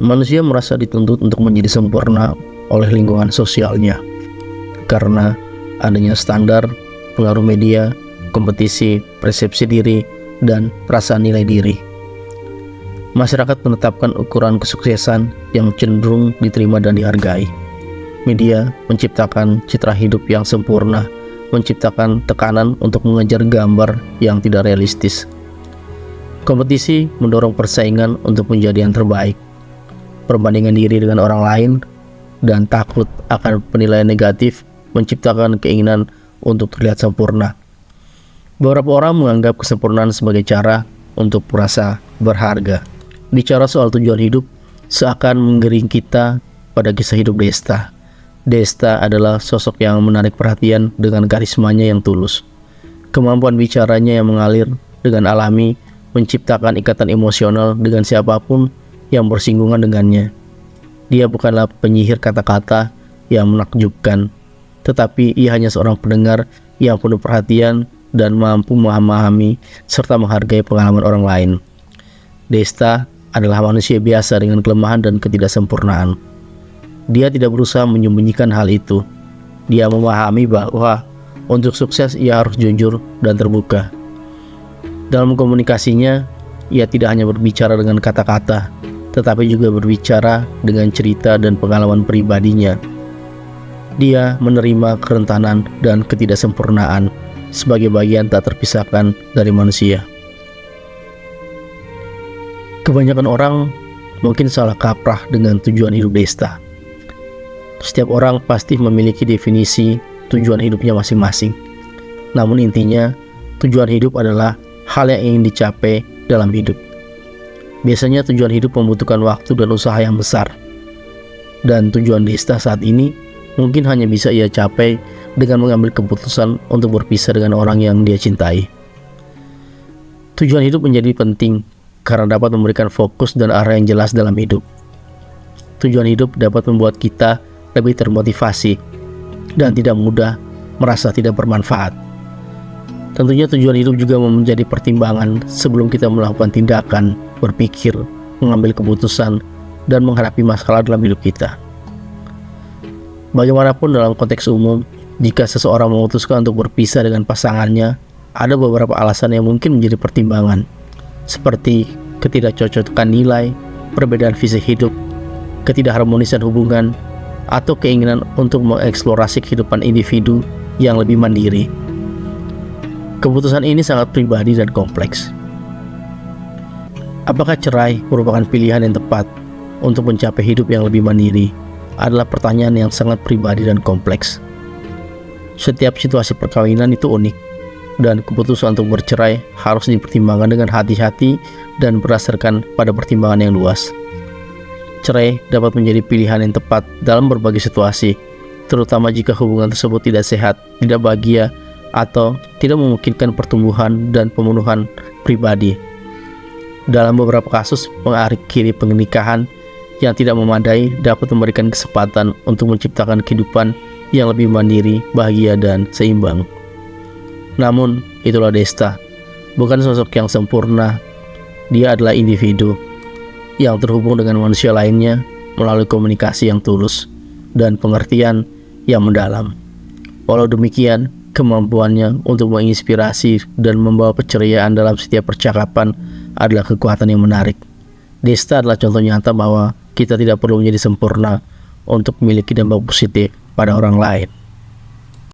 Manusia merasa dituntut untuk menjadi sempurna oleh lingkungan sosialnya karena adanya standar, pengaruh media, kompetisi, persepsi diri, dan perasaan nilai diri. Masyarakat menetapkan ukuran kesuksesan yang cenderung diterima dan dihargai. Media menciptakan citra hidup yang sempurna, menciptakan tekanan untuk mengejar gambar yang tidak realistis. Kompetisi mendorong persaingan untuk menjadi yang terbaik. Perbandingan diri dengan orang lain dan takut akan penilaian negatif menciptakan keinginan untuk terlihat sempurna. Beberapa orang menganggap kesempurnaan sebagai cara untuk merasa berharga. Bicara soal tujuan hidup seakan mengiring kita pada kisah hidup Desta. Desta adalah sosok yang menarik perhatian dengan karismanya yang tulus. Kemampuan bicaranya yang mengalir dengan alami menciptakan ikatan emosional dengan siapapun yang bersinggungan dengannya. Dia bukanlah penyihir kata-kata yang menakjubkan, tetapi ia hanya seorang pendengar yang penuh perhatian dan mampu memahami serta menghargai pengalaman orang lain. Desta adalah manusia biasa dengan kelemahan dan ketidaksempurnaan. Dia tidak berusaha menyembunyikan hal itu. Dia memahami bahwa untuk sukses ia harus jujur dan terbuka. Dalam komunikasinya, ia tidak hanya berbicara dengan kata-kata, tetapi juga berbicara dengan cerita dan pengalaman pribadinya. Dia menerima kerentanan dan ketidaksempurnaan sebagai bagian tak terpisahkan dari manusia. Kebanyakan orang mungkin salah kaprah dengan tujuan hidup Desta. Setiap orang pasti memiliki definisi tujuan hidupnya masing-masing. Namun intinya, tujuan hidup adalah hal yang ingin dicapai dalam hidup. Biasanya tujuan hidup membutuhkan waktu dan usaha yang besar. Dan tujuan Desta saat ini mungkin hanya bisa ia capai dengan mengambil keputusan untuk berpisah dengan orang yang dia cintai. Tujuan hidup menjadi penting karena dapat memberikan fokus dan arah yang jelas dalam hidup. Tujuan hidup dapat membuat kita lebih termotivasi dan tidak mudah merasa tidak bermanfaat. Tentunya tujuan hidup juga menjadi pertimbangan sebelum kita melakukan tindakan, berpikir, mengambil keputusan, dan menghadapi masalah dalam hidup kita. Bagaimanapun dalam konteks umum, jika seseorang memutuskan untuk berpisah dengan pasangannya, ada beberapa alasan yang mungkin menjadi pertimbangan, seperti ketidakcocokan nilai, perbedaan visi hidup, ketidakharmonisan hubungan, atau keinginan untuk mengeksplorasi kehidupan individu yang lebih mandiri. Keputusan ini sangat pribadi dan kompleks. Apakah cerai merupakan pilihan yang tepat untuk mencapai hidup yang lebih mandiri? Adalah pertanyaan yang sangat pribadi dan kompleks. Setiap situasi perkawinan itu unik, dan keputusan untuk bercerai harus dipertimbangkan dengan hati-hati dan berdasarkan pada pertimbangan yang luas. Cerai dapat menjadi pilihan yang tepat dalam berbagai situasi, terutama jika hubungan tersebut tidak sehat, tidak bahagia, atau tidak memungkinkan pertumbuhan dan pemenuhan pribadi. Dalam beberapa kasus, mengakhiri pernikahan yang tidak memadai dapat memberikan kesempatan untuk menciptakan kehidupan yang lebih mandiri, bahagia, dan seimbang. Namun, itulah Desta, bukan sosok yang sempurna. Dia adalah individu yang terhubung dengan manusia lainnya melalui komunikasi yang tulus dan pengertian yang mendalam. Walau demikian, kemampuannya untuk menginspirasi dan membawa keceriaan dalam setiap percakapan adalah kekuatan yang menarik. Desta adalah contoh nyata bahwa kita tidak perlu menjadi sempurna untuk memiliki dampak positif pada orang lain.